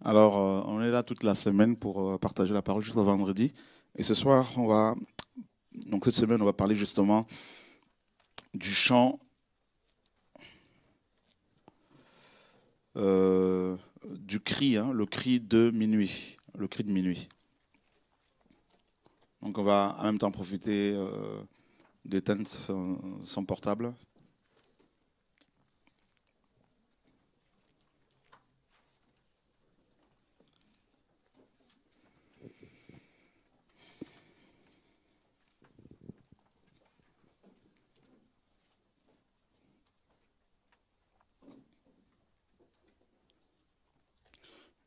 Alors, on est là toute la semaine pour partager la parole jusqu'au vendredi. Et ce soir, donc cette semaine, on va parler justement du chant du cri, le cri de minuit, le cri de minuit. Donc, on va en même temps profiter d'éteindre son portable.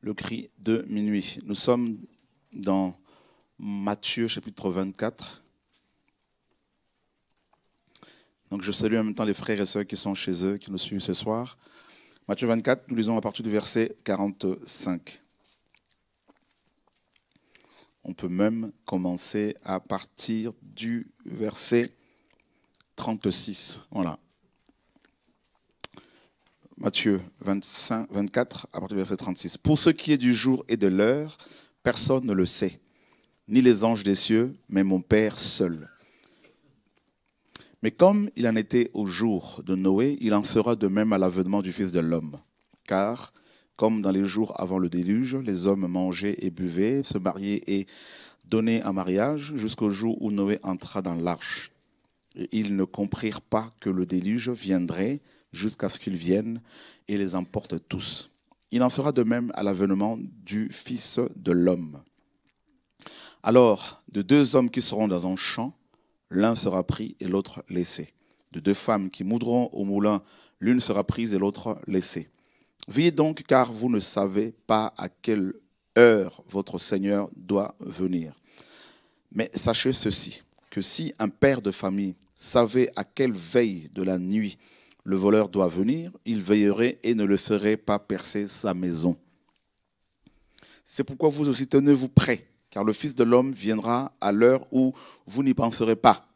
Le cri de minuit. Nous sommes dans Matthieu chapitre 24. Donc je salue en même temps les frères et sœurs qui sont chez eux, qui nous suivent ce soir. Matthieu 24, nous lisons à partir du verset 45. On peut même commencer à partir du verset 36. Voilà. Matthieu 24, à partir du verset 36. Pour ce qui est du jour et de l'heure, personne ne le sait, ni les anges des cieux, mais mon Père seul. Mais comme il en était au jour de Noé, il en sera de même à l'avènement du Fils de l'homme. Car, comme dans les jours avant le déluge, les hommes mangeaient et buvaient, se mariaient et donnaient en mariage, jusqu'au jour où Noé entra dans l'arche. Et ils ne comprirent pas que le déluge viendrait jusqu'à ce qu'il vienne et les emporte tous. Il en sera de même à l'avènement du Fils de l'homme. Alors, de deux hommes qui seront dans un champ, l'un sera pris et l'autre laissé. De deux femmes qui moudront au moulin, l'une sera prise et l'autre laissée. Veillez donc, car vous ne savez pas à quelle heure votre Seigneur doit venir. Mais sachez ceci, que si un père de famille savait à quelle veille de la nuit le voleur doit venir, il veillerait et ne laisserait pas percer sa maison. C'est pourquoi vous aussi tenez-vous prêts, car le Fils de l'homme viendra à l'heure où vous n'y penserez pas.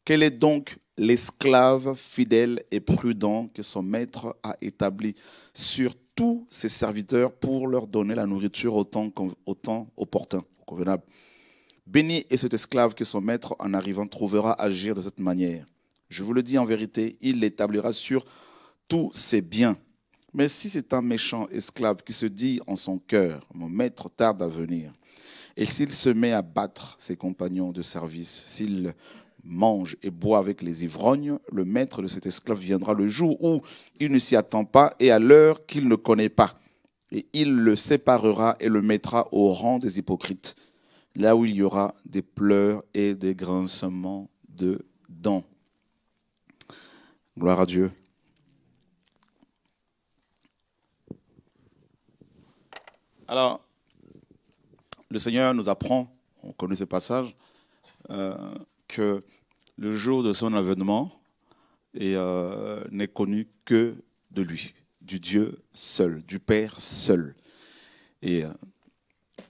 Quel est donc l'esclave fidèle et prudent que son maître a établi sur tous ses serviteurs pour leur donner la nourriture au temps opportun, convenable? Béni est cet esclave que son maître, en arrivant, trouvera agir de cette manière. Je vous le dis en vérité, il l'établira sur tous ses biens. Mais si c'est un méchant esclave qui se dit en son cœur, mon maître tarde à venir, et s'il se met à battre ses compagnons de service, s'il mange et boit avec les ivrognes, le maître de cet esclave viendra le jour où il ne s'y attend pas et à l'heure qu'il ne connaît pas. Et il le séparera et le mettra au rang des hypocrites, là où il y aura des pleurs et des grincements de dents. Gloire à Dieu. Alors, le Seigneur nous apprend, on connaît ce passage, que le jour de son avènement n'est connu que de lui, du Dieu seul, du Père seul. Et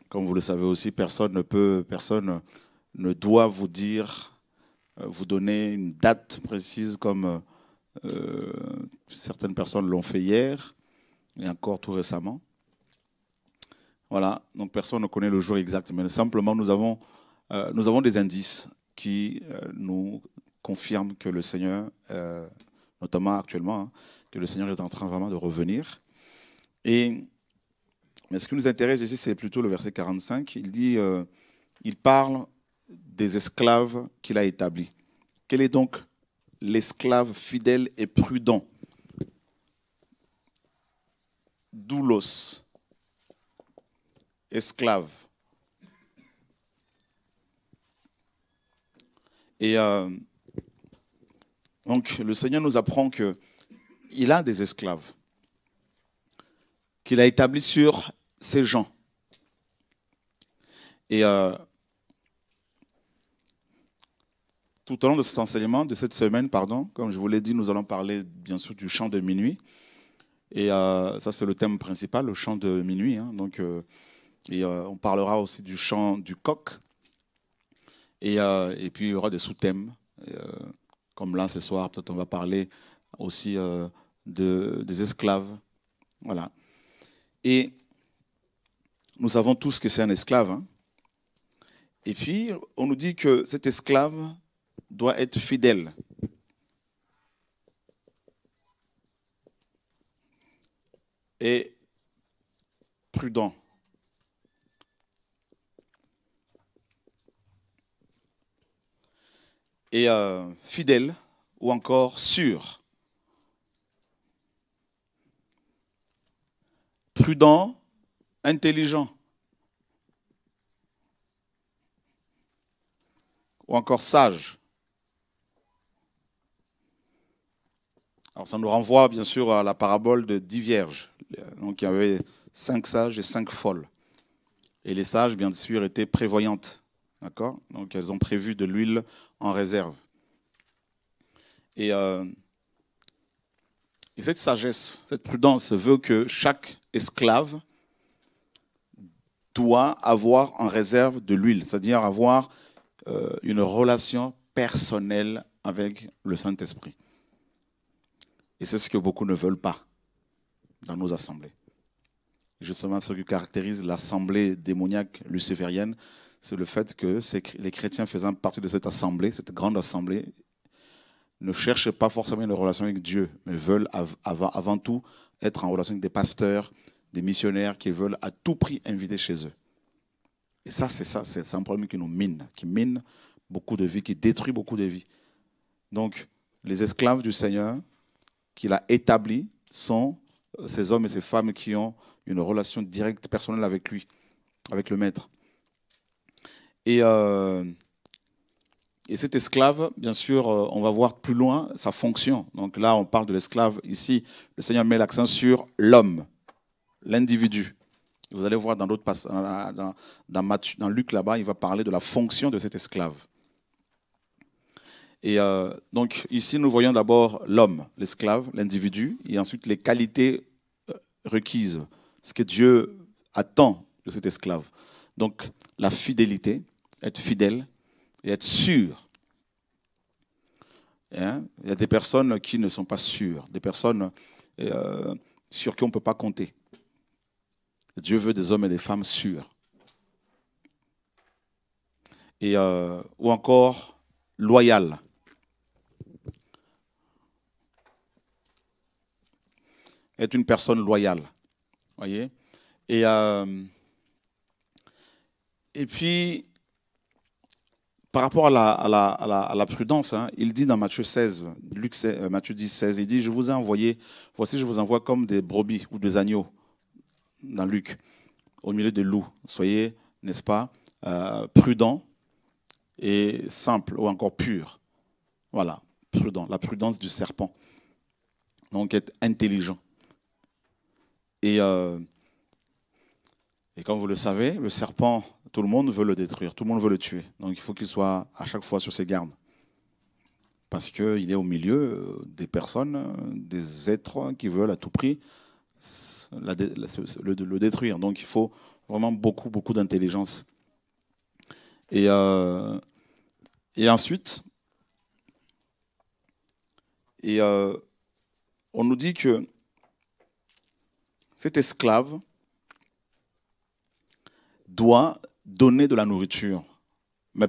comme vous le savez aussi, personne ne doit vous dire, vous donner une date précise comme certaines personnes l'ont fait hier et encore tout récemment. Voilà, donc personne ne connaît le jour exact, mais simplement nous avons des indices qui nous confirment que le Seigneur, notamment actuellement, que le Seigneur est en train vraiment de revenir. Mais ce qui nous intéresse ici, c'est plutôt le verset 45. Il dit, il parle des esclaves qu'il a établis. Quel est donc l'esclave fidèle et prudent? Doulos, esclave. Et donc le Seigneur nous apprend qu'il a des esclaves, qu'il a établis sur ces gens. Et tout au long de cet enseignement, de cette semaine, comme je vous l'ai dit, nous allons parler bien sûr du chant de minuit. Et ça, c'est le thème principal, le chant de minuit. Donc, on parlera aussi du chant du coq. Et puis, il y aura des sous-thèmes. Comme là, ce soir, peut-être on va parler aussi des esclaves. Voilà. Et nous savons tous que c'est un esclave. Hein. Et puis, on nous dit que cet esclave doit être fidèle. Et prudent. Et fidèle ou encore sûr. Prudent, intelligent. Ou encore sage. Alors ça nous renvoie bien sûr à la parabole de 10 vierges. Donc il y avait 5 sages et 5 folles. Et les sages, bien sûr, étaient prévoyantes. D'accord? Donc elles ont prévu de l'huile en réserve. Et cette sagesse, cette prudence veut que chaque esclave doit avoir en réserve de l'huile, c'est-à-dire avoir une relation personnelle avec le Saint-Esprit. Et c'est ce que beaucoup ne veulent pas dans nos assemblées. Justement, ce qui caractérise l'assemblée démoniaque luciférienne, c'est le fait que les chrétiens faisant partie de cette assemblée, cette grande assemblée, ne cherchent pas forcément une relation avec Dieu, mais veulent avant tout être en relation avec des pasteurs, des missionnaires qui veulent à tout prix inviter chez eux. Et c'est un problème qui nous mine, qui mine beaucoup de vies, qui détruit beaucoup de vies. Donc, les esclaves du Seigneur qu'il a établis sont ces hommes et ces femmes qui ont une relation directe, personnelle avec lui, avec le Maître. Et cet esclave, bien sûr, on va voir plus loin sa fonction. Donc là, on parle de l'esclave. Ici, le Seigneur met l'accent sur l'homme, l'individu. Vous allez voir dans d'autres passages, dans Luc là-bas, il va parler de la fonction de cet esclave. Et donc ici, nous voyons d'abord l'homme, l'esclave, l'individu, et ensuite les qualités requises, ce que Dieu attend de cet esclave. Donc la fidélité, être fidèle et être sûr. Hein? Il y a des personnes qui ne sont pas sûres, des personnes sur qui on ne peut pas compter. Dieu veut des hommes et des femmes sûrs. Et, ou encore loyal. Être une personne loyale. Voyez? Et puis, par rapport à la prudence, hein, il dit dans Matthieu 16, Matthieu 10, 16, il dit, je vous ai envoyé, voici je vous envoie comme des brebis ou des agneaux, dans Luc, au milieu des loups. Soyez, n'est-ce pas, prudents et simples ou encore purs. Voilà, prudent, la prudence du serpent. Donc être intelligent. Et comme vous le savez, le serpent, tout le monde veut le détruire, tout le monde veut le tuer. Donc il faut qu'il soit à chaque fois sur ses gardes. Parce qu'il est au milieu des personnes, des êtres qui veulent à tout prix le détruire. Donc il faut vraiment beaucoup d'intelligence. Et ensuite, on nous dit que cet esclave doit donner de la nourriture, mais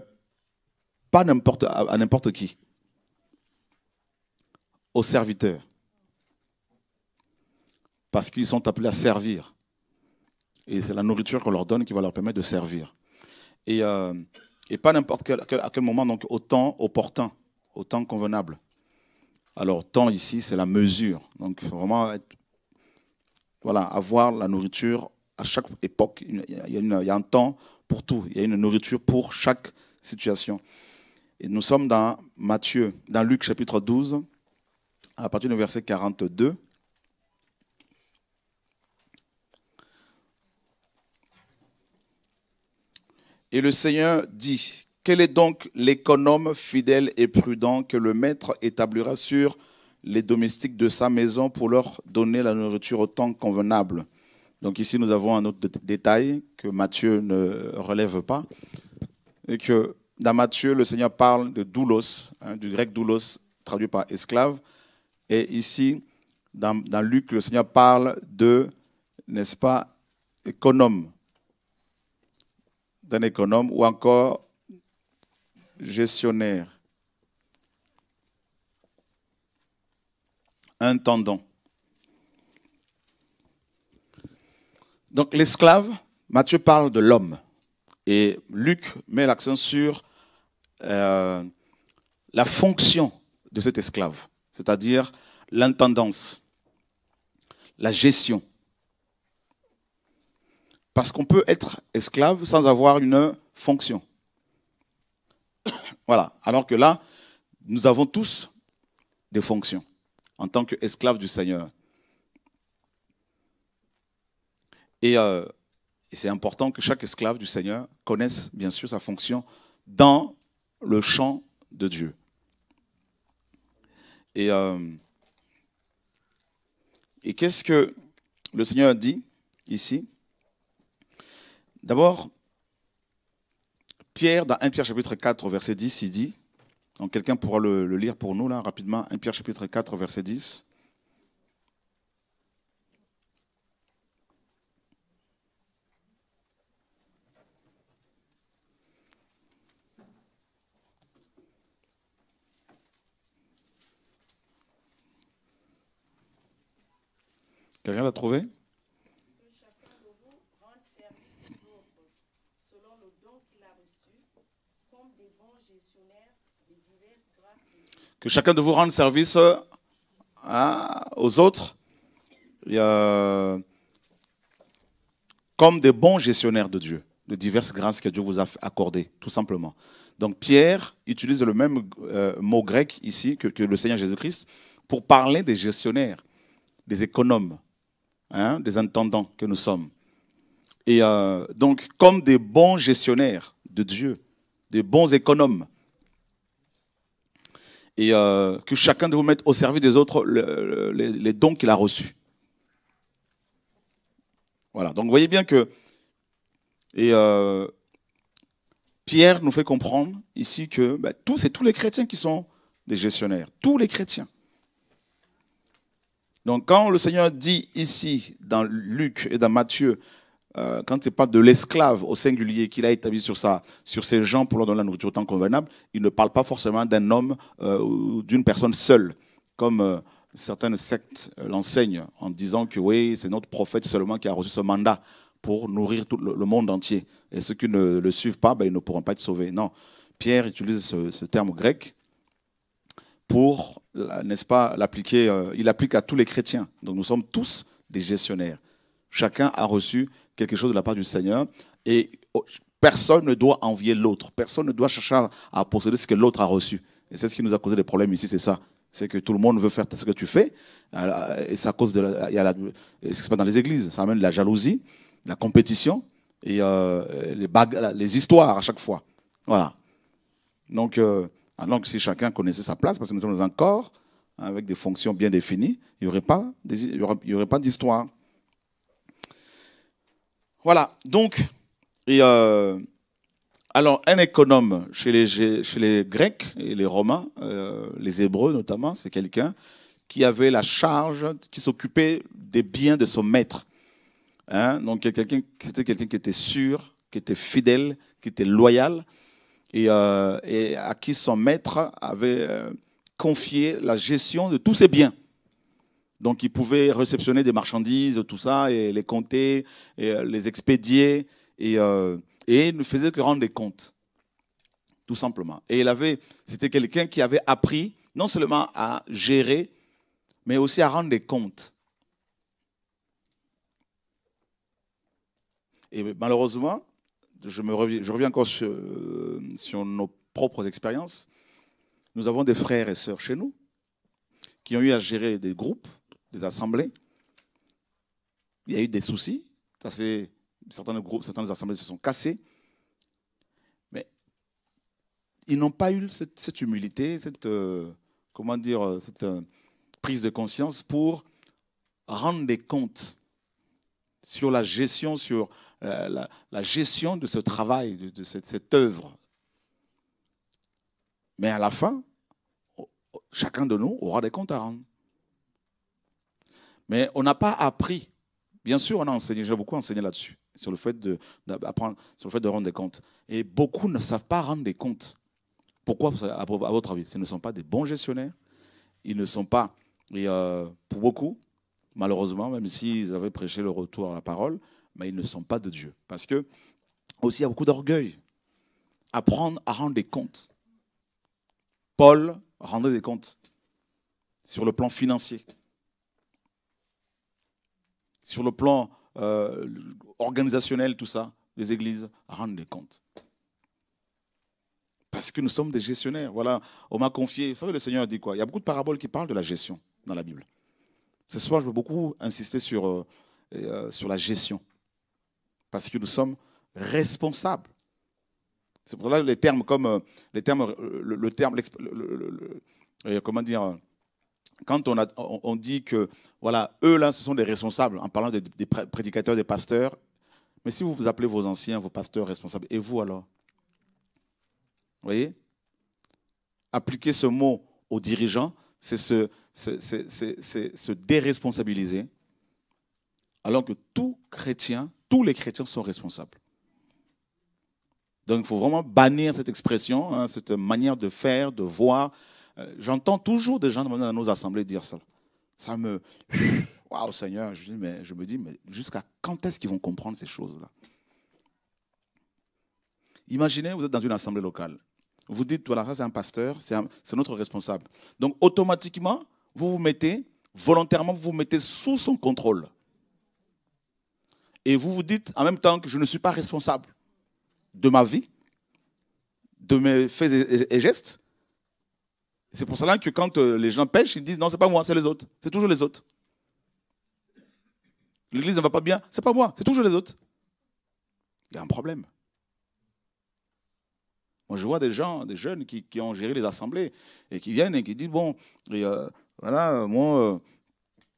pas à n'importe qui, aux serviteurs, parce qu'ils sont appelés à servir. Et c'est la nourriture qu'on leur donne qui va leur permettre de servir. Et pas à quel moment, donc au temps opportun, au temps convenable. Alors, temps ici, c'est la mesure. Donc, il faut vraiment avoir la nourriture à chaque époque. Il y a un temps pour tout. Il y a une nourriture pour chaque situation. Et nous sommes dans Luc chapitre 12, à partir du verset 42. Et le Seigneur dit, quel est donc l'économe fidèle et prudent que le maître établira sur les domestiques de sa maison pour leur donner la nourriture au temps convenable? Donc ici, nous avons un autre détail que Matthieu ne relève pas, et que dans Matthieu, le Seigneur parle de doulos, hein, du grec doulos, traduit par esclave. Et ici, dans Luc, le Seigneur parle de, n'est-ce pas, économe, d'un économe ou encore gestionnaire, intendant. Donc l'esclave, Matthieu parle de l'homme et Luc met l'accent sur la fonction de cet esclave, c'est-à-dire l'intendance, la gestion. Parce qu'on peut être esclave sans avoir une fonction. Voilà. Alors que là, nous avons tous des fonctions en tant qu'esclaves du Seigneur. Et c'est important que chaque esclave du Seigneur connaisse bien sûr sa fonction dans le champ de Dieu. Et qu'est-ce que le Seigneur dit ici? D'abord, Pierre, dans 1 Pierre chapitre 4, verset 10, il dit, donc quelqu'un pourra le lire pour nous là rapidement, 1 Pierre chapitre 4, verset 10. Quelqu'un l'a trouvé? Que chacun de vous rende service aux autres comme des bons gestionnaires de Dieu, de diverses grâces que Dieu vous a accordées, tout simplement. Donc Pierre utilise le même mot grec ici que le Seigneur Jésus-Christ pour parler des gestionnaires, des économes, hein, des intendants que nous sommes. Et donc comme des bons gestionnaires de Dieu, des bons économes, et que chacun de vous mette au service des autres les dons qu'il a reçus. Voilà, donc vous voyez bien que Pierre nous fait comprendre ici que c'est tous les chrétiens qui sont des gestionnaires, tous les chrétiens. Donc quand le Seigneur dit ici, dans Luc et dans Matthieu, quand c'est pas de l'esclave au singulier qu'il a établi sur ses gens pour leur donner la nourriture au temps convenable, il ne parle pas forcément d'un homme ou d'une personne seule, comme certaines sectes l'enseignent en disant que oui, c'est notre prophète seulement qui a reçu ce mandat pour nourrir tout le monde entier. Et ceux qui ne le suivent pas, ils ne pourront pas être sauvés. Non, Pierre utilise ce terme grec pour, n'est-ce pas, l'appliquer. Il applique à tous les chrétiens. Donc nous sommes tous des gestionnaires. Chacun a reçu quelque chose de la part du Seigneur et personne ne doit envier l'autre. Personne ne doit chercher à posséder ce que l'autre a reçu. Et c'est ce qui nous a causé des problèmes ici, c'est ça. C'est que tout le monde veut faire ce que tu fais et ça cause ce qui se passe dans les églises. Ça amène de la jalousie, la compétition et les histoires à chaque fois. Voilà. Donc, alors que si chacun connaissait sa place, parce que nous sommes dans un corps avec des fonctions bien définies, il n'y aurait pas d'histoire. Voilà, donc, alors un économe chez les Grecs et les Romains, les Hébreux notamment, c'est quelqu'un qui avait la charge, qui s'occupait des biens de son maître. Hein? Donc c'était quelqu'un qui était sûr, qui était fidèle, qui était loyal, et à qui son maître avait confié la gestion de tous ses biens. Donc, il pouvait réceptionner des marchandises, tout ça, et les compter, et les expédier, et il ne faisait que rendre des comptes, tout simplement. Et c'était quelqu'un qui avait appris non seulement à gérer, mais aussi à rendre des comptes. Et malheureusement, je reviens encore sur nos propres expériences. Nous avons des frères et sœurs chez nous qui ont eu à gérer des groupes, des assemblées. Il y a eu des soucis. Certains groupes, certaines assemblées se sont cassées. Mais ils n'ont pas eu cette humilité, cette prise de conscience pour rendre des comptes sur la gestion, sur la gestion de ce travail, de cette œuvre. Mais à la fin, chacun de nous aura des comptes à rendre. Mais on n'a pas appris. Bien sûr, on a enseigné, j'ai beaucoup enseigné là-dessus, sur le fait d'apprendre, sur le fait de rendre des comptes. Et beaucoup ne savent pas rendre des comptes. Pourquoi, à votre avis? Ce ne sont pas des bons gestionnaires. Ils ne sont pas, et pour beaucoup, malheureusement, même s'ils avaient prêché le retour à la parole, mais ils ne sont pas de Dieu. Parce que, aussi, il y a beaucoup d'orgueil. Apprendre à rendre des comptes. Paul rendait des comptes sur le plan financier, sur le plan organisationnel, tout ça. Les églises rendent des comptes. Parce que nous sommes des gestionnaires. Voilà, on m'a confié. Vous savez, le Seigneur a dit quoi? Il y a beaucoup de paraboles qui parlent de la gestion dans la Bible. Ce soir, je veux beaucoup insister sur la gestion. Parce que nous sommes responsables. C'est pour cela que les termes comme comment dire, quand on dit que voilà, eux là, ce sont des responsables, en parlant des prédicateurs, des pasteurs. Mais si vous appelez vos anciens, vos pasteurs responsables, et vous alors? Vous voyez? Appliquer ce mot aux dirigeants, c'est se déresponsabiliser, alors que tous les chrétiens sont responsables. Donc il faut vraiment bannir cette expression, hein, cette manière de faire, de voir. J'entends toujours des gens dans nos assemblées dire ça. Ça me... Waouh Seigneur, je me dis, mais jusqu'à quand est-ce qu'ils vont comprendre ces choses-là? Imaginez, vous êtes dans une assemblée locale. Vous dites, voilà, ça c'est un pasteur, c'est notre responsable. Donc automatiquement, volontairement, vous vous mettez sous son contrôle. Et vous vous dites en même temps que je ne suis pas responsable de ma vie, de mes faits et gestes. C'est pour cela que quand les gens pêchent, ils disent non, c'est pas moi, c'est les autres. C'est toujours les autres. L'église ne va pas bien, c'est pas moi, c'est toujours les autres. Il y a un problème. Moi, je vois des jeunes qui ont géré les assemblées et qui viennent et qui disent bon, voilà, moi,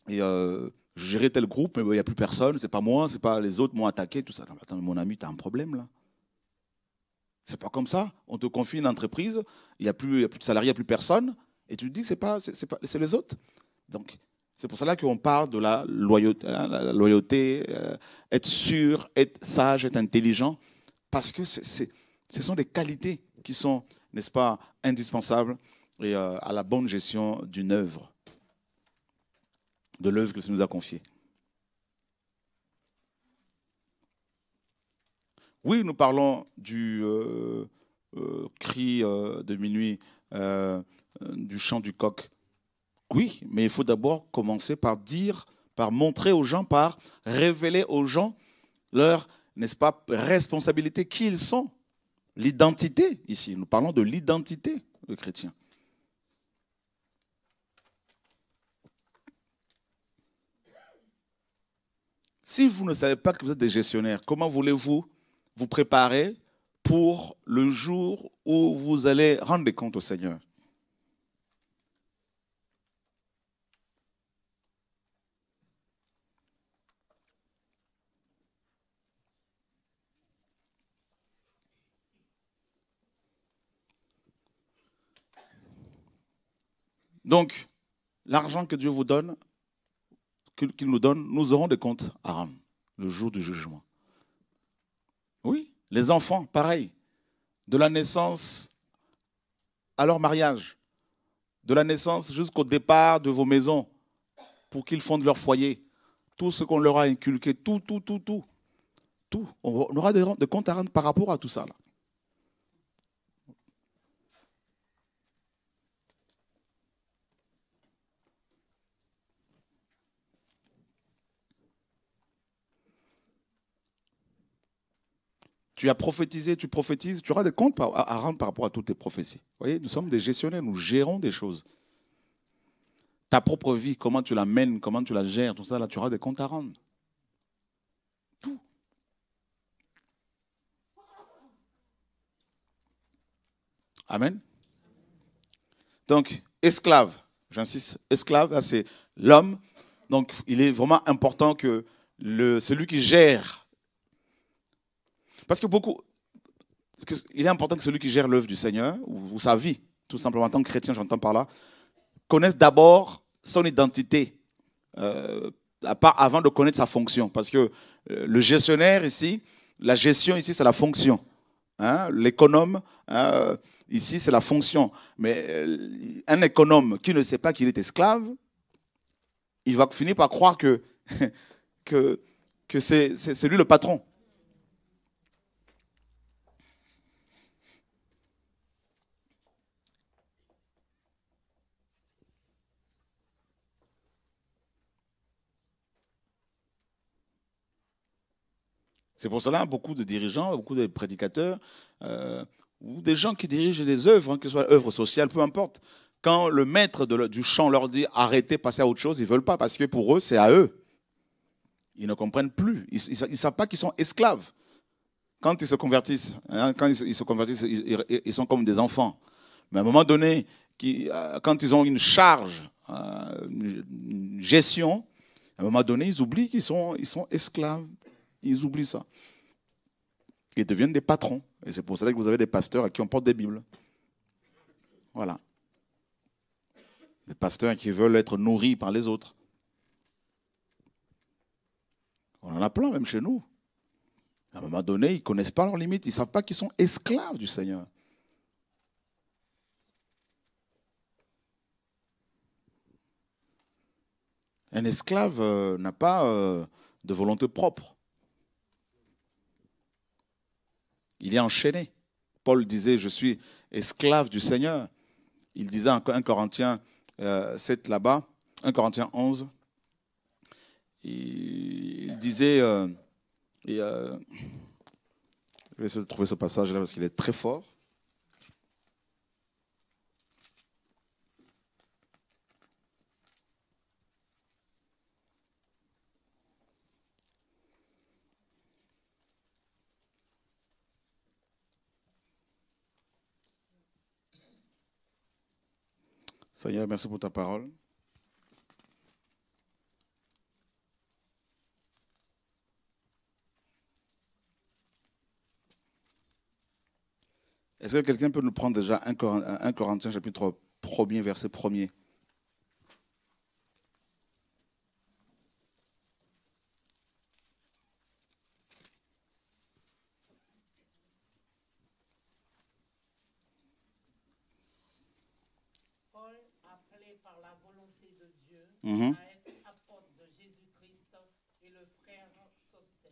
je gérais tel groupe, mais il n'y a plus personne, c'est pas moi, c'est pas les autres m'ont attaqué, tout ça. Non, attends, mon ami, tu as un problème là. C'est pas comme ça. On te confie une entreprise, il n'y a plus de salariés, il n'y a plus personne, et tu te dis que c'est les autres. Donc, c'est pour cela qu'on parle de la loyauté, hein, être sûr, être sage, être intelligent, parce que ce sont des qualités qui sont, n'est-ce pas, indispensables et, à la bonne gestion d'une œuvre, de l'œuvre que Dieu nous a confiée. Oui, nous parlons du cri de minuit, du chant du coq. Oui, mais il faut d'abord commencer par montrer aux gens, par révéler aux gens leur, n'est-ce pas, responsabilité, qui ils sont. L'identité, ici, nous parlons de l'identité de chrétien. Si vous ne savez pas que vous êtes des gestionnaires, comment voulez-vous vous préparer pour le jour où vous allez rendre des comptes au Seigneur? Donc, l'argent que Dieu vous donne, qu'il nous donne, nous aurons des comptes à rendre le jour du jugement. Oui, les enfants, pareil. De la naissance à leur mariage, de la naissance jusqu'au départ de vos maisons, pour qu'ils fondent leur foyer. Tout ce qu'on leur a inculqué, tout. On aura des comptes à rendre par rapport à tout ça, là. Tu as prophétisé, tu prophétises, tu auras des comptes à rendre par rapport à toutes tes prophéties. Vous voyez, nous sommes des gestionnaires, nous gérons des choses. Ta propre vie, comment tu la mènes, comment tu la gères, tout ça, là, tu auras des comptes à rendre. Tout. Amen. Donc, esclave, j'insiste, esclave, là, c'est l'homme. Donc, il est vraiment important que celui qui gère. Parce que il est important que celui qui gère l'œuvre du Seigneur, ou sa vie, tout simplement en tant que chrétien, j'entends par là, connaisse d'abord son identité, avant de connaître sa fonction. Parce que le gestionnaire ici, la gestion ici, c'est la fonction. Hein? L'économe, ici, c'est la fonction. Mais un économe qui ne sait pas qu'il est esclave, il va finir par croire que c'est lui le patron. C'est pour cela beaucoup de dirigeants, beaucoup de prédicateurs, ou des gens qui dirigent des œuvres, que ce soit œuvres sociales, peu importe. Quand le maître du chant leur dit arrêtez, passez à autre chose, ils ne veulent pas parce que pour eux, c'est à eux. Ils ne comprennent plus. Ils ne savent pas qu'ils sont esclaves. Quand ils se convertissent, ils sont comme des enfants. Mais à un moment donné, quand ils ont une charge, une gestion, à un moment donné, ils oublient qu'ils sont esclaves. Ils oublient ça. Ils deviennent des patrons. Et c'est pour cela que vous avez des pasteurs à qui on porte des Bibles. Voilà. Des pasteurs qui veulent être nourris par les autres. On en a plein, même chez nous. À un moment donné, ils ne connaissent pas leurs limites. Ils ne savent pas qu'ils sont esclaves du Seigneur. Un esclave n'a pas de volonté propre. Il est enchaîné. Paul disait, je suis esclave du Seigneur. Il disait en 1 Corinthiens 7 là-bas, 1 Corinthiens 11, il disait, je vais essayer de trouver ce passage-là parce qu'il est très fort. Seigneur, merci pour ta parole. Est-ce que quelqu'un peut nous prendre déjà 1 Corinthiens chapitre 1er, verset 1er? Paul, appelé par la volonté de Dieu Mhm. à être apôtre de Jésus-Christ et le frère Sosthène.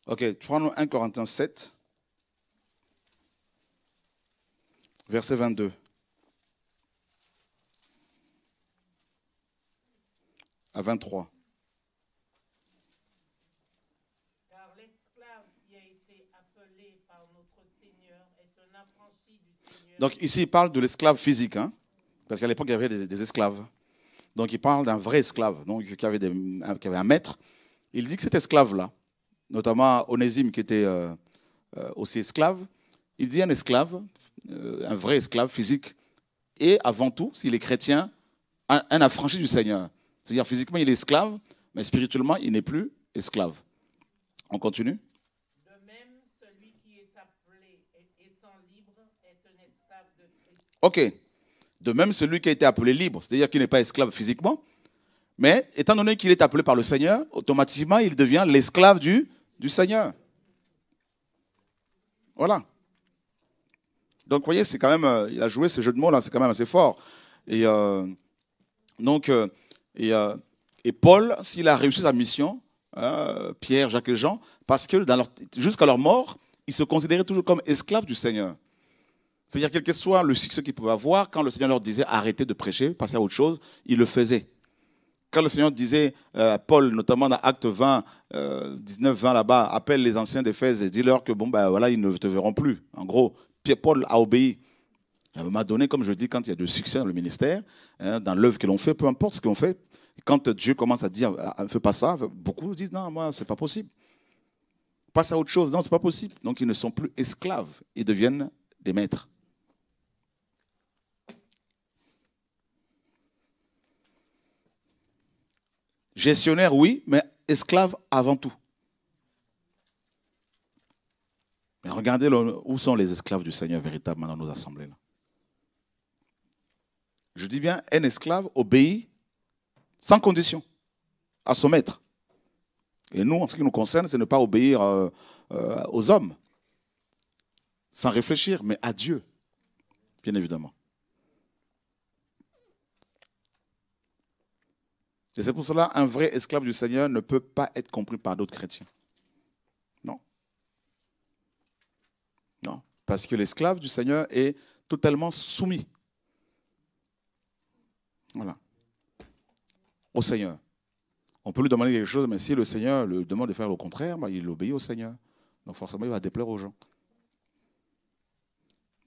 Ok, prenons 1 Corinthiens 7, verset 22. À 23. Car l'esclave qui a été appelé par notre Seigneur est un affranchi du Seigneur. Donc ici, il parle de l'esclave physique, hein, parce qu'à l'époque, il y avait des esclaves. Donc il parle d'un vrai esclave, donc qui avait un maître. Il dit que cet esclave-là, notamment Onésime qui était aussi esclave, il dit un esclave, un vrai esclave physique, et avant tout, s'il est chrétien, un affranchi du Seigneur. C'est-à-dire physiquement, il est esclave, mais spirituellement, il n'est plus esclave. On continue? De même, celui qui est appelé étant libre est un esclave de Christ. Ok. De même, celui qui a été appelé libre, c'est-à-dire qu'il n'est pas esclave physiquement, mais étant donné qu'il est appelé par le Seigneur, automatiquement, il devient l'esclave du Seigneur. Voilà. Donc, vous voyez, c'est quand même, il a joué ce jeu de mots-là, c'est quand même assez fort. Et Paul, s'il a réussi sa mission, Pierre, Jacques et Jean, parce que jusqu'à leur mort, ils se considéraient toujours comme esclaves du Seigneur. C'est-à-dire, quel que soit le succès qu'ils pouvaient avoir, quand le Seigneur leur disait arrêtez de prêcher, passez à autre chose, ils le faisaient. Quand le Seigneur disait à Paul, notamment dans Acte 20, 19-20 là-bas, appelle les anciens d'Éphèse et dis-leur que bon, ben voilà, ils ne te verront plus. En gros, Paul a obéi. À un moment donné, comme je dis, quand il y a du succès dans le ministère, dans l'œuvre que l'on fait, peu importe ce qu'on fait, quand Dieu commence à dire ne fais pas ça, beaucoup disent non, moi, c'est pas possible. Passe à autre chose, non, c'est pas possible. Donc ils ne sont plus esclaves, ils deviennent des maîtres. Gestionnaire, oui, mais esclave avant tout. Mais regardez où sont les esclaves du Seigneur véritablement dans nos assemblées là. Je dis bien, un esclave obéit sans condition à son maître. Et nous, en ce qui nous concerne, c'est ne pas obéir aux hommes, sans réfléchir, mais à Dieu, bien évidemment. Et c'est pour cela un vrai esclave du Seigneur ne peut pas être compris par d'autres chrétiens. Non. Non. Parce que l'esclave du Seigneur est totalement soumis. Voilà. Au Seigneur. On peut lui demander quelque chose, mais si le Seigneur lui demande de faire le contraire, bah, il obéit au Seigneur. Donc forcément, il va déplaire aux gens.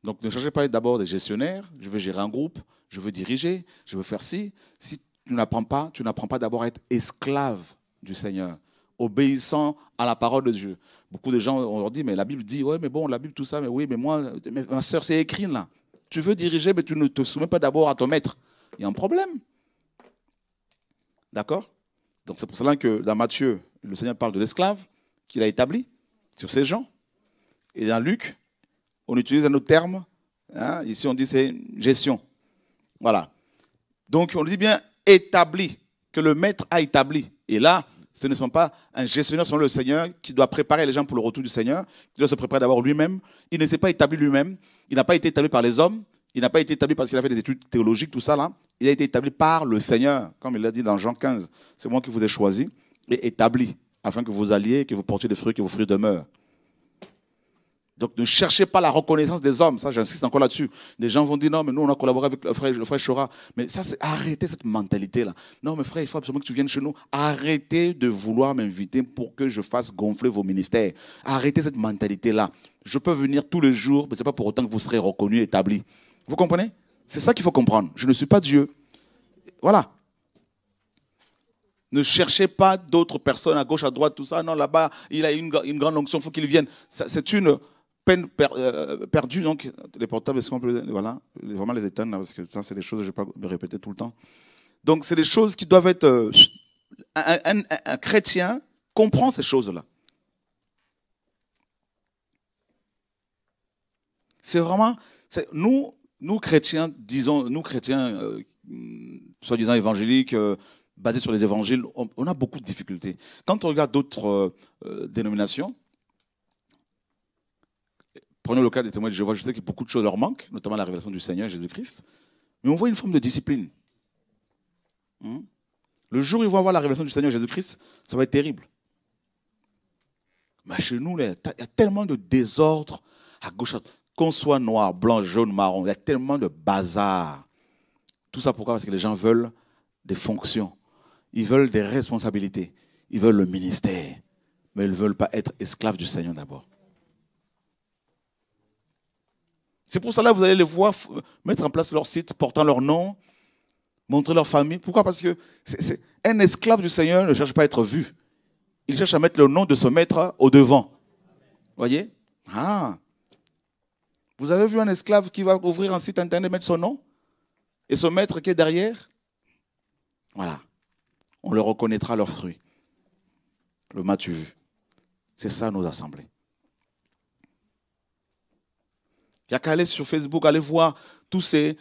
Donc ne cherchez pas à être d'abord des gestionnaires. Je veux gérer un groupe, je veux diriger, je veux faire ci. Si tu n'apprends pas d'abord à être esclave du Seigneur, obéissant à la parole de Dieu. Beaucoup de gens, on leur dit, mais la Bible dit, ouais, mais bon, la Bible, tout ça, mais oui, mais moi, ma soeur, c'est écrit là. Tu veux diriger, mais tu ne te soumets pas d'abord à ton maître. Il y a un problème. D'accord? Donc c'est pour cela que dans Matthieu, le Seigneur parle de l'esclave qu'il a établi sur ses gens. Et dans Luc, on utilise un autre terme. Hein, ici, on dit c'est gestion. Voilà. Donc on dit bien établi, que le maître a établi. Et là, ce ne sont pas un gestionnaire selon le Seigneur qui doit préparer les gens pour le retour du Seigneur, qui doit se préparer d'abord lui-même. Il ne s'est pas établi lui-même. Il n'a pas été établi par les hommes. Il n'a pas été établi parce qu'il a fait des études théologiques, tout ça là. Il a été établi par le Seigneur, comme il l'a dit dans Jean 15. C'est moi qui vous ai choisi et établi, afin que vous alliez, que vous portiez des fruits, que vos fruits demeurent. Donc ne cherchez pas la reconnaissance des hommes. Ça, j'insiste encore là-dessus. Des gens vont dire, non, mais nous, on a collaboré avec le frère Chora. Mais ça, c'est arrêtez cette mentalité-là. Non, mais frère, il faut absolument que tu viennes chez nous. Arrêtez de vouloir m'inviter pour que je fasse gonfler vos ministères. Arrêtez cette mentalité-là. Je peux venir tous les jours, mais ce n'est pas pour autant que vous serez reconnus, établis. Vous comprenez? C'est ça qu'il faut comprendre. Je ne suis pas Dieu. Voilà. Ne cherchez pas d'autres personnes à gauche, à droite, tout ça. Non, là-bas, il a une grande onction, il faut qu'il vienne. C'est une peine perdue. Donc, les portables, est-ce qu'on peut voilà, vraiment les éteindre, parce que ça, c'est des choses que je ne vais pas me répéter tout le temps. Donc, c'est des choses qui doivent être... un chrétien comprend ces choses-là. C'est vraiment... Nous, chrétiens, disons, nous, chrétiens, soi-disant évangéliques, basés sur les évangiles, on a beaucoup de difficultés. Quand on regarde d'autres dénominations, prenons le cas des témoins de Jéhovah, je sais que beaucoup de choses leur manquent, notamment la révélation du Seigneur Jésus-Christ, mais on voit une forme de discipline. Le jour où ils vont avoir la révélation du Seigneur Jésus-Christ, ça va être terrible. Mais chez nous, il y a tellement de désordre à gauche, à droite. Qu'on soit noir, blanc, jaune, marron, il y a tellement de bazar. Tout ça pourquoi? Parce que les gens veulent des fonctions. Ils veulent des responsabilités. Ils veulent le ministère. Mais ils ne veulent pas être esclaves du Seigneur d'abord. C'est pour cela que vous allez les voir mettre en place leur site, portant leur nom, montrer leur famille. Pourquoi? Parce que un esclave du Seigneur ne cherche pas à être vu. Il cherche à mettre le nom de son maître au devant. Vous voyez? Ah! Vous avez vu un esclave qui va ouvrir un site internet, mettre son nom et son maître qui est derrière? Voilà. On le reconnaîtra à leurs fruits. Le m'as-tu vu? C'est ça nos assemblées. Il n'y a qu'à aller sur Facebook, aller voir toutes ces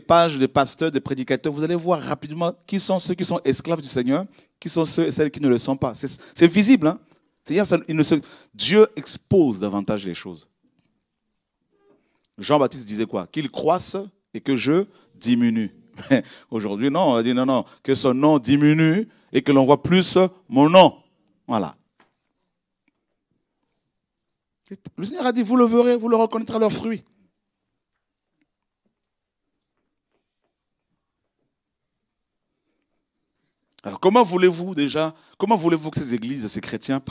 pages de pasteurs, de prédicateurs. Vous allez voir rapidement qui sont ceux qui sont esclaves du Seigneur, qui sont ceux et celles qui ne le sont pas. C'est visible. Hein? C'est-à-dire, Dieu expose davantage les choses. Jean-Baptiste disait quoi? Qu'il croisse et que je diminue. Mais aujourd'hui, non, on a dit non, que son nom diminue et que l'on voit plus mon nom. Voilà. Le Seigneur a dit, vous le verrez, vous le reconnaîtrez à leurs fruits. Alors comment voulez-vous que ces églises, ces chrétiens se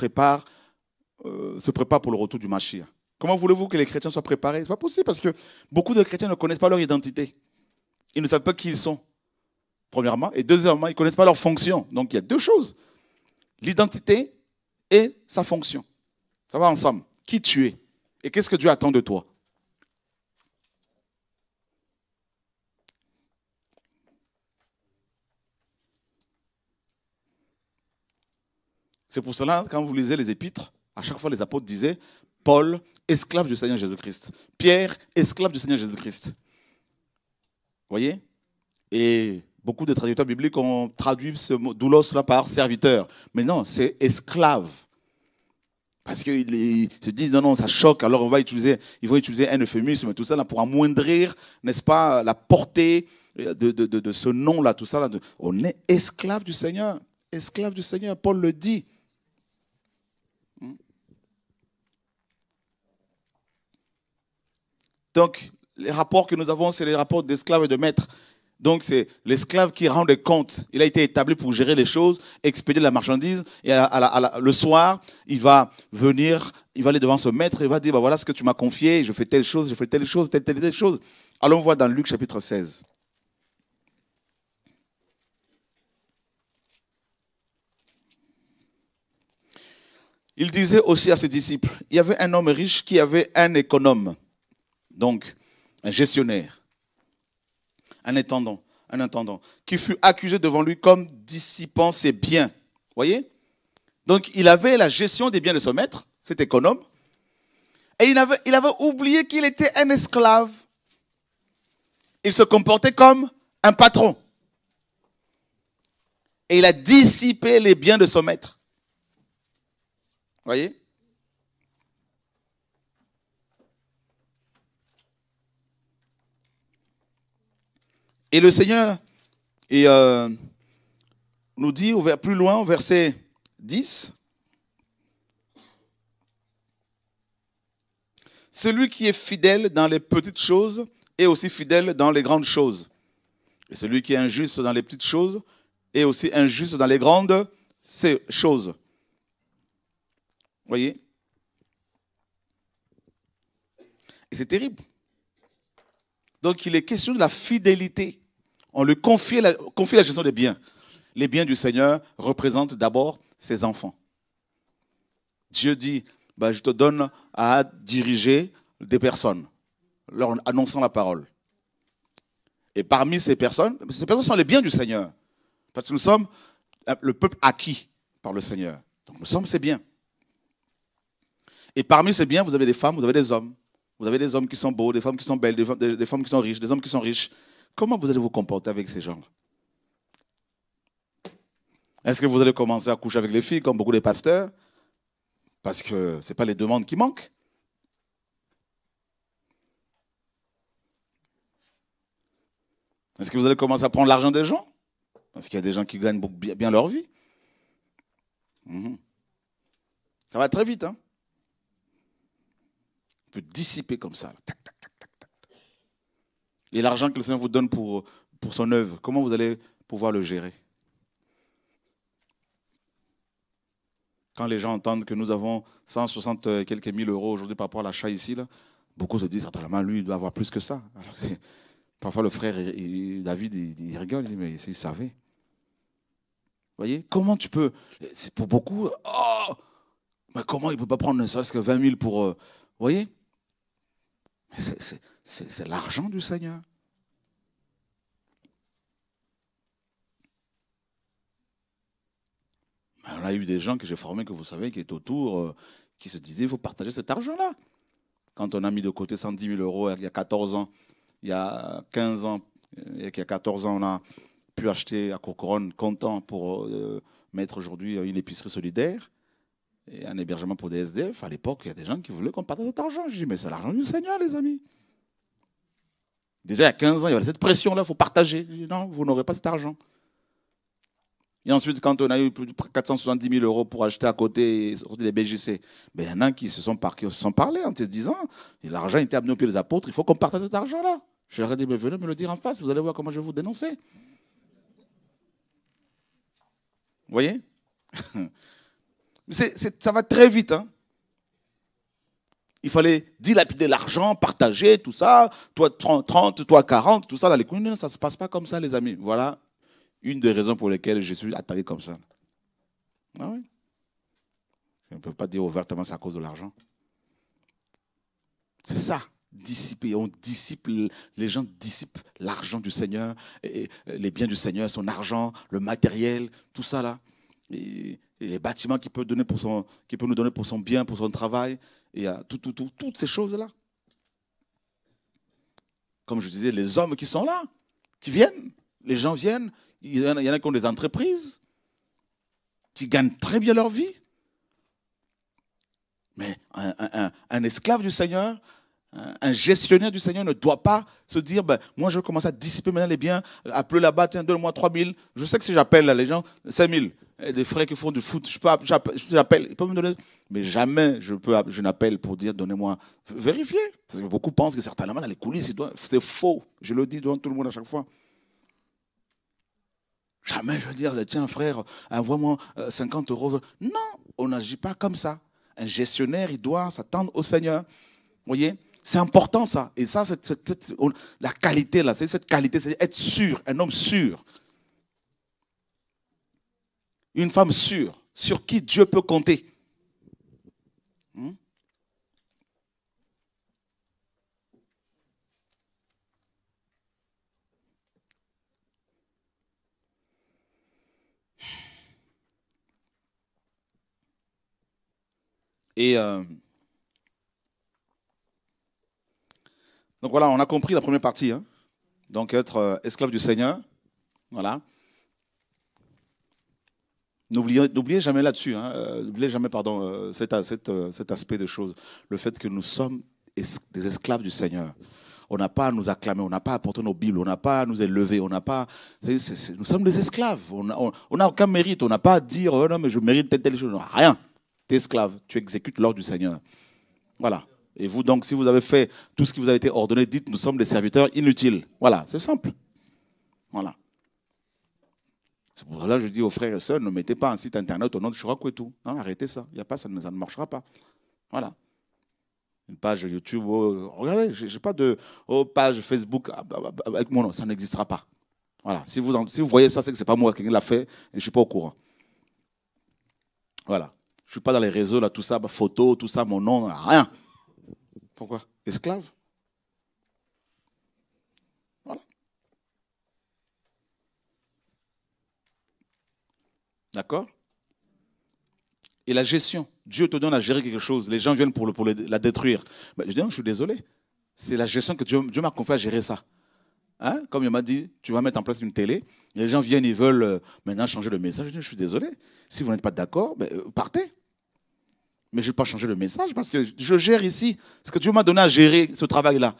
préparent pour le retour du Mashiach? Comment voulez-vous que les chrétiens soient préparés? Ce n'est pas possible parce que beaucoup de chrétiens ne connaissent pas leur identité. Ils ne savent pas qui ils sont, premièrement. Et deuxièmement, ils ne connaissent pas leur fonction. Donc il y a deux choses. L'identité et sa fonction. Ça va ensemble. Qui tu es et qu'est-ce que Dieu attend de toi? C'est pour cela, quand vous lisez les épîtres, à chaque fois les apôtres disaient Paul, esclave du Seigneur Jésus-Christ. Pierre, esclave du Seigneur Jésus-Christ. Vous voyez? Et beaucoup de traducteurs bibliques ont traduit ce mot doulos là par serviteur. Mais non, c'est esclave. Parce qu'ils se disent, non, non, ça choque, alors ils vont utiliser un euphémisme, tout ça là, pour amoindrir, n'est-ce pas, la portée de ce nom-là, tout ça là. On est esclave du Seigneur. Esclave du Seigneur, Paul le dit. Donc, les rapports que nous avons, c'est les rapports d'esclaves et de maîtres. Donc, c'est l'esclave qui rend des comptes. Il a été établi pour gérer les choses, expédier la marchandise. Et le soir, il va venir, il va aller devant ce maître et il va dire, bah, voilà ce que tu m'as confié, je fais telle chose, je fais telle chose, telle chose. Alors, on voit dans Luc chapitre 16. Il disait aussi à ses disciples, il y avait un homme riche qui avait un économe, donc un gestionnaire, un intendant, qui fut accusé devant lui comme dissipant ses biens. Voyez? Donc il avait la gestion des biens de son maître, cet économe, et il avait oublié qu'il était un esclave. Il se comportait comme un patron. Et il a dissipé les biens de son maître. Voyez? Et le Seigneur nous dit plus loin, au verset 10, celui qui est fidèle dans les petites choses est aussi fidèle dans les grandes choses. Et celui qui est injuste dans les petites choses est aussi injuste dans les grandes choses. Voyez? Et c'est terrible. Donc il est question de la fidélité. On lui confie la gestion des biens. Les biens du Seigneur représentent d'abord ses enfants. Dieu dit, bah, je te donne à diriger des personnes, leur annonçant la parole. Et parmi ces personnes sont les biens du Seigneur. Parce que nous sommes le peuple acquis par le Seigneur. Donc nous sommes ses biens. Et parmi ces biens, vous avez des femmes, vous avez des hommes. Vous avez des hommes qui sont beaux, des femmes qui sont belles, des femmes qui sont riches, des hommes qui sont riches. Comment vous allez vous comporter avec ces gens? Est-ce que vous allez commencer à coucher avec les filles comme beaucoup de pasteurs? Parce que ce n'est pas les demandes qui manquent. Est-ce que vous allez commencer à prendre l'argent des gens? Parce qu'il y a des gens qui gagnent bien leur vie. Ça va très vite, hein? On peut dissiper comme ça. Tac, tac, tac, tac, tac. Et l'argent que le Seigneur vous donne pour son œuvre, comment vous allez pouvoir le gérer? Quand les gens entendent que nous avons 160 et quelques mille euros aujourd'hui par rapport à l'achat ici, là, beaucoup se disent, certainement, lui, il doit avoir plus que ça. Alors, parfois, le frère David, il rigole, il dit, mais il savait. Vous voyez? Comment tu peux... C'est pour beaucoup, oh, mais comment il ne peut pas prendre ne serait-ce que 20 000 pour... vous voyez? C'est l'argent du Seigneur. On a eu des gens que j'ai formés, que vous savez, qui étaient autour, qui se disaient, il faut partager cet argent-là. Quand on a mis de côté 110 000 euros il y a 14 ans, il y a 15 ans, il y a 14 ans, on a pu acheter à Courcouronne comptant pour mettre aujourd'hui une épicerie solidaire et un hébergement pour des SDF. À l'époque, il y a des gens qui voulaient qu'on partage cet argent. Je dis, mais c'est l'argent du Seigneur, les amis. Déjà, il y a 15 ans, il y avait cette pression-là, il faut partager. Je dis, non, vous n'aurez pas cet argent. Et ensuite, quand on a eu plus de 470 000 euros pour acheter à côté des BJC, ben, il y en a qui se sont parlé en se disant, l'argent était amené au pied des apôtres, il faut qu'on partage cet argent-là. Je leur ai dit, mais venez me le dire en face, vous allez voir comment je vais vous dénoncer. Vous voyez? Ça va très vite. Hein? Il fallait dilapider l'argent, partager, tout ça. Toi 30, toi 40, tout ça. Dans les communes, ça ne se passe pas comme ça, les amis. Voilà une des raisons pour lesquelles je suis attaqué comme ça. Ah oui? Je ne peux pas dire ouvertement c'est à cause de l'argent. C'est ça, dissiper. On dissipe, les gens dissipent l'argent du Seigneur, et les biens du Seigneur, son argent, le matériel, tout ça là. Et les bâtiments qu'il peut nous donner pour son bien, pour son travail, et toutes ces choses-là. Comme je disais, les hommes qui sont là, qui viennent, Les gens viennent, il y en a qui ont des entreprises, qui gagnent très bien leur vie. Mais un esclave du Seigneur, un gestionnaire du Seigneur ne doit pas se dire, ben, moi je vais commencer à dissiper maintenant les biens, appeler là-bas, tiens, donne-moi 3 000. Je sais que si j'appelle là, les gens, 5 000. Des frères qui font du foot, j'appelle, ils peuvent me donner. Mais jamais je n'appelle pour dire, donnez-moi. Vérifiez. Parce que beaucoup pensent que certainement dans les coulisses, c'est faux. Je le dis devant tout le monde à chaque fois. Jamais je vais dire, tiens frère, envoie-moi 50 euros. Non, on n'agit pas comme ça. Un gestionnaire, il doit s'attendre au Seigneur. Vous voyez, c'est important ça. Et ça, la qualité là, c'est cette qualité, c'est être sûr, un homme sûr. Une femme sûre, sur qui Dieu peut compter. Et donc voilà, on a compris la première partie. Hein. Donc être esclave du Seigneur. Voilà. N'oubliez jamais là-dessus, hein, n'oubliez jamais, pardon, cet aspect de choses. Le fait que nous sommes des esclaves du Seigneur. On n'a pas à nous acclamer, on n'a pas à porter nos Bibles, on n'a pas à nous élever, on n'a pas. Nous sommes des esclaves. On n'a aucun mérite, on n'a pas à dire oh non, mais je mérite telle chose. Non, rien. Tu es esclave, tu exécutes l'ordre du Seigneur. Voilà. Et vous, donc, si vous avez fait tout ce qui vous a été ordonné, dites nous sommes des serviteurs inutiles. Voilà, c'est simple. Voilà. C'est pour cela que je dis aux frères et sœurs, ne mettez pas un site internet au nom de Chourako et tout. Non, arrêtez ça. Il n'y a pas, ça ne marchera pas. Voilà. Une page YouTube, regardez, je n'ai pas de page Facebook avec mon nom, ça n'existera pas. Voilà. Si vous voyez ça, c'est que ce n'est pas moi qui l'a fait et je ne suis pas au courant. Voilà. Je ne suis pas dans les réseaux, là, tout ça, photo, tout ça, mon nom, rien. Pourquoi? Esclave. Voilà. D'accord? Et la gestion. Dieu te donne à gérer quelque chose. Les gens viennent pour la détruire. Mais je dis non, je suis désolé. C'est la gestion que Dieu m'a confié à gérer ça. Hein? Comme il m'a dit, tu vas mettre en place une télé. Et les gens viennent, ils veulent maintenant changer le message. Je dis, je suis désolé. Si vous n'êtes pas d'accord, partez. Mais je ne vais pas changer le message parce que je gère ici. Ce que Dieu m'a donné à gérer ce travail-là.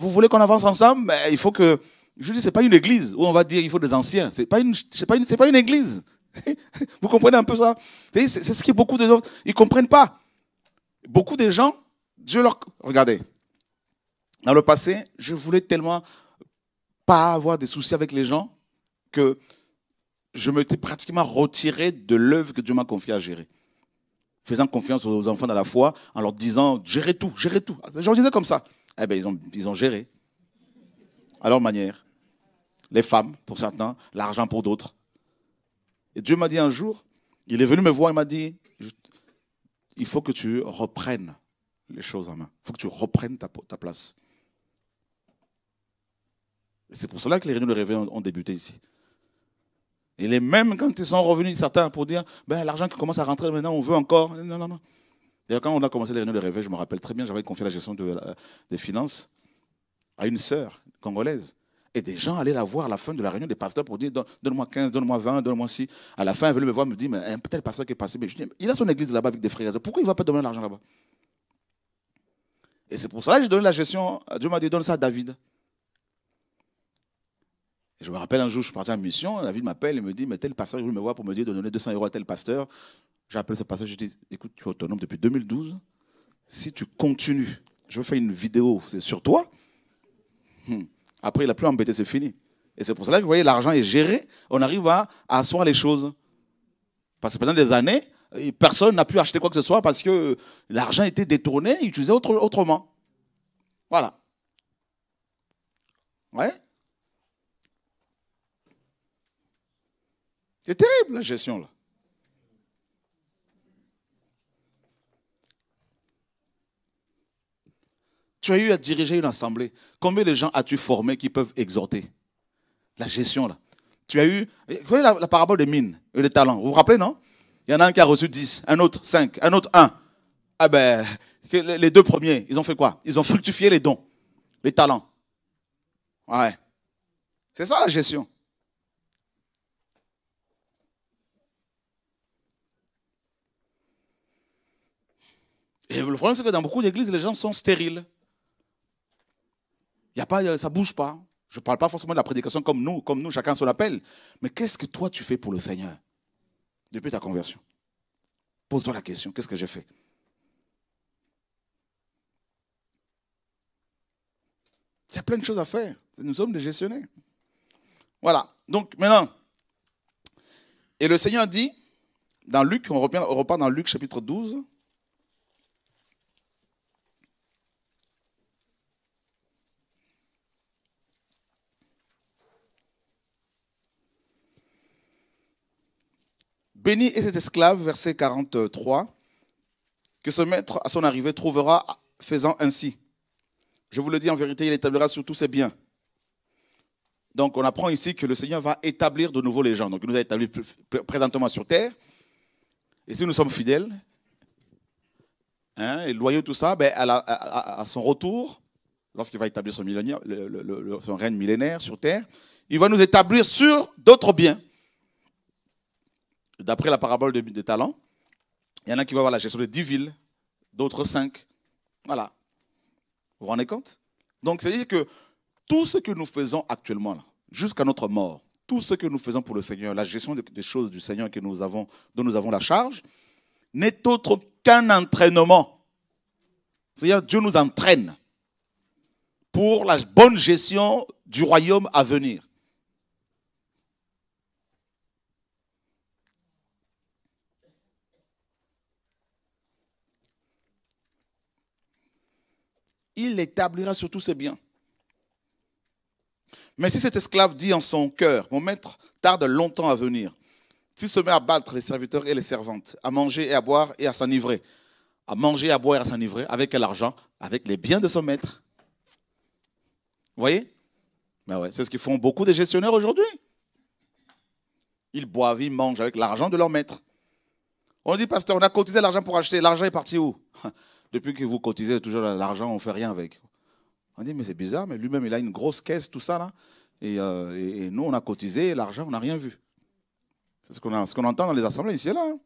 Vous voulez qu'on avance ensemble? Il faut que... Je dis, ce n'est pas une église où on va dire qu'il faut des anciens. Ce n'est pas une église. Vous comprenez un peu ça? C'est ce que beaucoup de gens, ils ne comprennent pas. Beaucoup de gens, Dieu leur... Regardez, dans le passé, je voulais tellement pas avoir des soucis avec les gens que je m'étais pratiquement retiré de l'œuvre que Dieu m'a confiée à gérer. Faisant confiance aux enfants dans la foi, en leur disant, gérez tout, gérez tout. Je leur disais comme ça. Eh bien, ils ont géré. À leur manière. Les femmes, pour certains, l'argent pour d'autres. Et Dieu m'a dit un jour, il est venu me voir, il m'a dit, il faut que tu reprennes les choses en main. Il faut que tu reprennes ta place. Et c'est pour cela que les réunions de réveil ont débuté ici. Et les mêmes, quand ils sont revenus, certains, pour dire, l'argent qui commence à rentrer maintenant, on veut encore. Non. Et quand on a commencé les réunions de réveil, je me rappelle très bien, j'avais confié la gestion des finances à une sœur congolaise. Et des gens allaient la voir à la fin de la réunion des pasteurs pour dire donne-moi 15, donne-moi 20, donne-moi 6. À la fin, elle venait me voir, me dit mais un tel pasteur qui est passé. Mais je dis, il a son église là-bas avec des frères. Pourquoi il ne va pas donner l'argent là-bas? Et c'est pour ça que j'ai donné la gestion. Dieu m'a dit donne ça à David. Et je me rappelle un jour, je suis parti en mission. David m'appelle et me dit mais tel pasteur, il veut me voir pour me dire de donner 200 € à tel pasteur. J'ai appelé ce pasteur, je lui ai dit écoute, tu es autonome depuis 2012. Si tu continues, je vais faire une vidéo sur toi. Après, il n'a plus embêté, c'est fini. Et c'est pour cela que vous voyez, l'argent est géré, on arrive à asseoir les choses. Parce que pendant des années, personne n'a pu acheter quoi que ce soit parce que l'argent était détourné, utilisé autrement. Voilà. Ouais. C'est terrible, la gestion, là. Tu as eu à diriger une assemblée. Combien de gens as-tu formé qui peuvent exhorter? La gestion, là. Tu as eu... Vous voyez la parabole des mines et des talents. Vous vous rappelez, non? Il y en a un qui a reçu 10, un autre 5, un autre 1. Ah ben, les deux premiers, ils ont fait quoi? Ils ont fructifié les dons, les talents. Ouais. C'est ça la gestion. Et le problème, c'est que dans beaucoup d'églises, les gens sont stériles. Y a pas, ça ne bouge pas. Je ne parle pas forcément de la prédication comme nous, chacun son appel. Mais qu'est-ce que toi, tu fais pour le Seigneur depuis ta conversion? Pose-toi la question, qu'est-ce que j'ai fait? Il y a plein de choses à faire. Nous sommes des gestionnaires. Voilà. Donc maintenant, et le Seigneur dit, dans Luc, on repart dans Luc chapitre 12. Béni est cet esclave, verset 43, que ce maître, à son arrivée, trouvera faisant ainsi. Je vous le dis en vérité, il établira sur tous ses biens. Donc, on apprend ici que le Seigneur va établir de nouveau les gens. Donc, il nous a établis présentement sur terre. Et si nous sommes fidèles, et loyaux, tout ça, ben, à son retour, lorsqu'il va établir son règne millénaire sur terre, il va nous établir sur d'autres biens. D'après la parabole des talents, il y en a qui vont avoir la gestion de 10 villes, d'autres 5. Voilà. Vous vous rendez compte? Donc, c'est-à-dire que tout ce que nous faisons actuellement, jusqu'à notre mort, tout ce que nous faisons pour le Seigneur, la gestion des choses du Seigneur dont nous avons la charge, n'est autre qu'un entraînement. C'est-à-dire Dieu nous entraîne pour la bonne gestion du royaume à venir. Il établira sur tous ses biens. Mais si cet esclave dit en son cœur, mon maître tarde longtemps à venir, s'il se met à battre les serviteurs et les servantes, à manger et à boire et à s'enivrer, avec quel argent? Avec les biens de son maître. Vous voyez? Ben ouais, c'est ce qu'ils font beaucoup de gestionnaires aujourd'hui. Ils boivent, ils mangent avec l'argent de leur maître. On dit, pasteur, on a cotisé l'argent pour acheter, l'argent est parti où? Depuis que vous cotisez toujours l'argent, on ne fait rien avec. On dit, mais c'est bizarre, mais lui-même, il a une grosse caisse, tout ça, là. Et nous, on a cotisé, l'argent, on n'a rien vu. C'est ce qu'on entend dans les assemblées ici et là. Hein.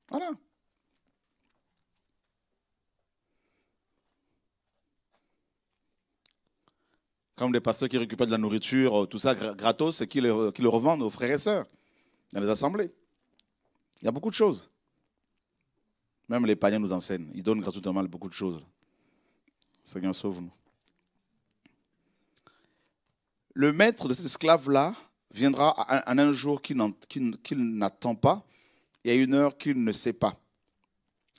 Voilà. Comme des pasteurs qui récupèrent de la nourriture, tout ça gratos, et qui le revendent aux frères et sœurs dans les assemblées. Il y a beaucoup de choses. Même les païens nous enseignent. Ils donnent gratuitement beaucoup de choses. Seigneur, sauve-nous. Le maître de cet esclave-là viendra en un jour qu'il n'attend pas et à une heure qu'il ne sait pas.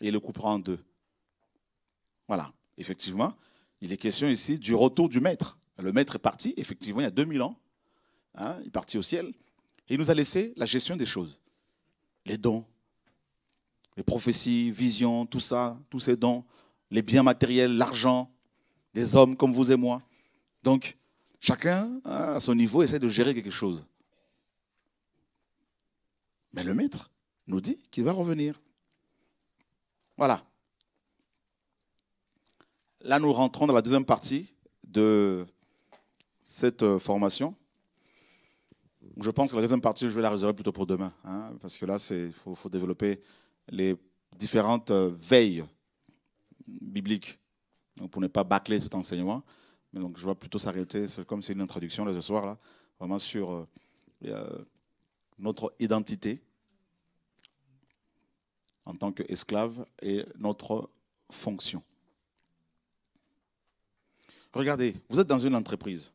Et il le coupera en deux. Voilà. Effectivement, il est question ici du retour du maître. Le maître est parti, effectivement, il y a 2000 ans. Hein, il est parti au ciel. Et il nous a laissé la gestion des choses. Les dons, les prophéties, visions, tout ça, tous ces dons, les biens matériels, l'argent, des hommes comme vous et moi. Donc, chacun, à son niveau, essaie de gérer quelque chose. Mais le maître nous dit qu'il va revenir. Voilà. Là, nous rentrons dans la deuxième partie de cette formation. Je pense que la deuxième partie, je vais la réserver plutôt pour demain. Hein, parce que là, il faut développer les différentes veilles bibliques. Donc, pour ne pas bâcler cet enseignement. Mais donc, je vais plutôt s'arrêter, comme c'est une introduction là, ce soir, là, vraiment sur notre identité en tant qu'esclave et notre fonction. Regardez, vous êtes dans une entreprise.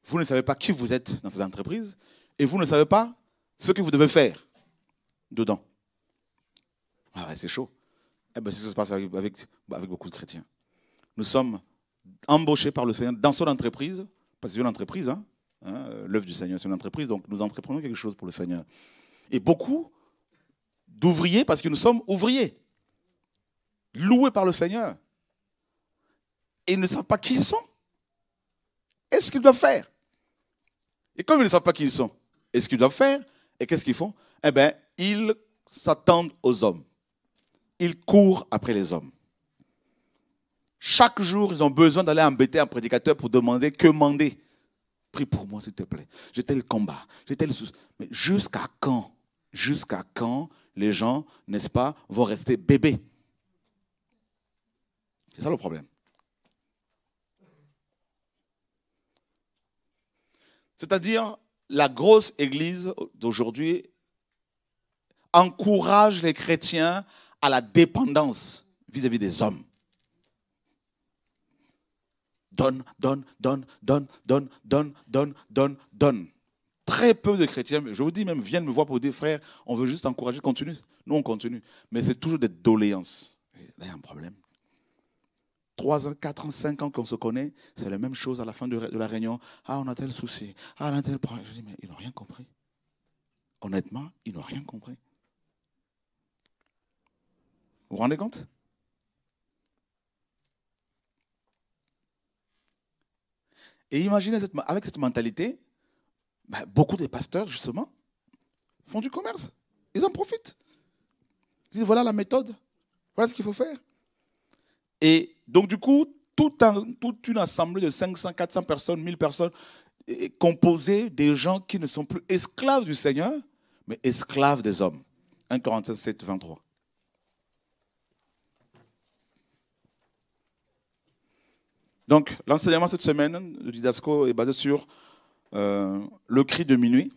Vous ne savez pas qui vous êtes dans cette entreprise et vous ne savez pas ce que vous devez faire dedans. Ah ouais, c'est chaud. Eh bien, c'est ce qui se passe avec beaucoup de chrétiens. Nous sommes embauchés par le Seigneur dans son entreprise, parce que c'est une entreprise, l'œuvre du Seigneur, c'est une entreprise, donc nous entreprenons quelque chose pour le Seigneur. Et beaucoup d'ouvriers, parce que nous sommes ouvriers, loués par le Seigneur. Et ils ne savent pas qui ils sont. Est-ce qu'ils doivent faire? Et comme ils ne savent pas qui ils sont, est-ce qu'ils doivent faire? Et qu'est-ce qu'ils font? Eh bien, ils s'attendent aux hommes. Ils courent après les hommes. Chaque jour, ils ont besoin d'aller embêter un prédicateur pour demander que demander. Prie pour moi, s'il te plaît. J'ai tel combat, j'ai tel souci. Mais jusqu'à quand? Jusqu'à quand les gens, n'est-ce pas, vont rester bébés? C'est ça le problème. C'est-à-dire, la grosse église d'aujourd'hui encourage les chrétiens à la dépendance vis-à-vis des hommes. Donne, donne, donne, donne, donne, donne, donne, donne, donne. Très peu de chrétiens, je vous dis même, viennent me voir pour dire, frère, on veut juste encourager, continue. Nous, on continue. Mais c'est toujours des doléances. Là, il y a un problème. 3 ans, 4 ans, 5 ans qu'on se connaît, c'est la même chose à la fin de la réunion. Ah, on a tel souci. Ah, on a tel problème. Je dis, mais ils n'ont rien compris. Honnêtement, ils n'ont rien compris. Vous vous rendez compte? Et imaginez, avec cette mentalité, beaucoup de pasteurs, justement, font du commerce. Ils en profitent. Ils disent, voilà la méthode. Voilà ce qu'il faut faire. Et donc, du coup, toute une assemblée de 500, 400 personnes, 1000 personnes, est composée des gens qui ne sont plus esclaves du Seigneur, mais esclaves des hommes. 1 Corinthiens 7, 23. Donc, l'enseignement cette semaine, le Didasco, est basé sur le cri de minuit.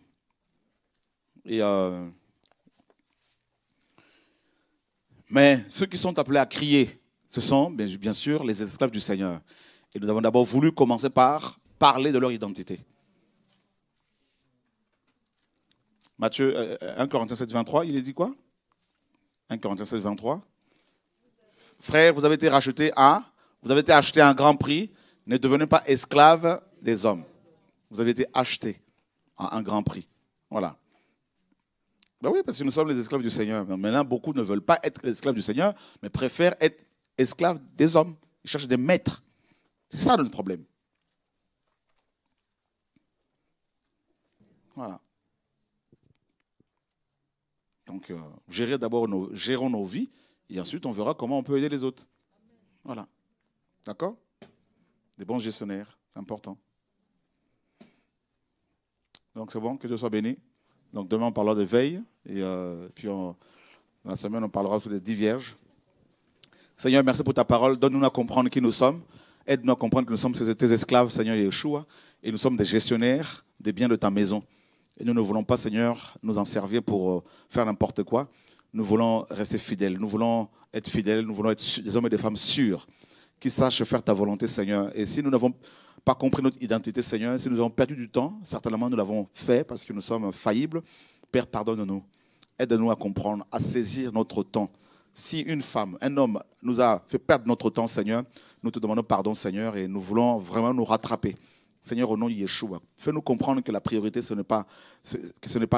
Et, mais ceux qui sont appelés à crier, ce sont bien sûr les esclaves du Seigneur. Et nous avons d'abord voulu commencer par parler de leur identité. Matthieu, 1 Corinthiens 7, 23, il est dit quoi? 1 Corinthiens 7, 23. Frères, vous avez été rachetés vous avez été achetés à un grand prix. Ne devenez pas esclaves des hommes. Vous avez été achetés à un grand prix. Voilà. Ben oui, parce que nous sommes les esclaves du Seigneur. Maintenant, beaucoup ne veulent pas être esclaves du Seigneur, mais préfèrent être esclaves des hommes. Ils cherchent des maîtres. C'est ça notre problème. Voilà. Donc, gérons nos vies, et ensuite on verra comment on peut aider les autres. Voilà. D'accord? Des bons gestionnaires, c'est important. Donc c'est bon, que Dieu soit béni. Donc demain on parlera de veille, et puis la semaine on parlera sur les 10 vierges. Seigneur, merci pour ta parole. Donne-nous à comprendre qui nous sommes. Aide-nous à comprendre que nous sommes tes esclaves, Seigneur Yeshua, et nous sommes des gestionnaires des biens de ta maison. Et nous ne voulons pas, Seigneur, nous en servir pour faire n'importe quoi. Nous voulons rester fidèles. Nous voulons être fidèles. Nous voulons être des hommes et des femmes sûrs qui sachent faire ta volonté, Seigneur. Et si nous n'avons pas compris notre identité, Seigneur, si nous avons perdu du temps, certainement nous l'avons fait parce que nous sommes faillibles. Père, pardonne-nous. Aide-nous à comprendre, à saisir notre temps. Si une femme, un homme nous a fait perdre notre temps, Seigneur, nous te demandons pardon, Seigneur, et nous voulons vraiment nous rattraper. Seigneur, au nom de Yeshua, fais-nous comprendre que la priorité, ce n'est pas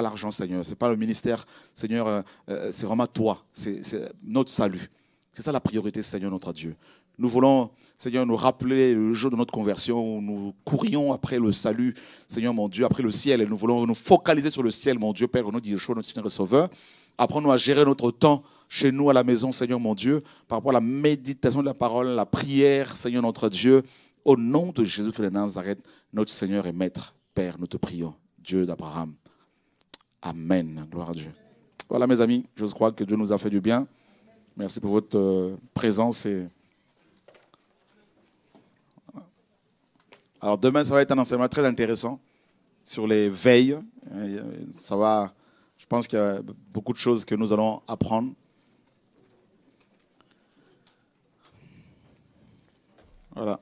l'argent, Seigneur. Ce n'est pas le ministère, Seigneur, c'est vraiment toi. C'est notre salut. C'est ça la priorité, Seigneur, notre Dieu. Nous voulons, Seigneur, nous rappeler le jour de notre conversion où nous courions après le salut, Seigneur, mon Dieu, après le ciel. Et nous voulons nous focaliser sur le ciel, mon Dieu, Père, au nom de Yeshua, notre Seigneur et Sauveur. Apprends-nous à gérer notre temps chez nous, à la maison, Seigneur, mon Dieu, par rapport à la méditation de la parole, la prière, Seigneur, notre Dieu. Au nom de Jésus-Christ de Nazareth, notre Seigneur et Maître, Père, nous te prions, Dieu d'Abraham. Amen. Gloire à Dieu. Voilà, mes amis, je crois que Dieu nous a fait du bien. Merci pour votre présence. Alors, demain, ça va être un enseignement très intéressant sur les veilles. Je pense qu'il y a beaucoup de choses que nous allons apprendre. Voilà.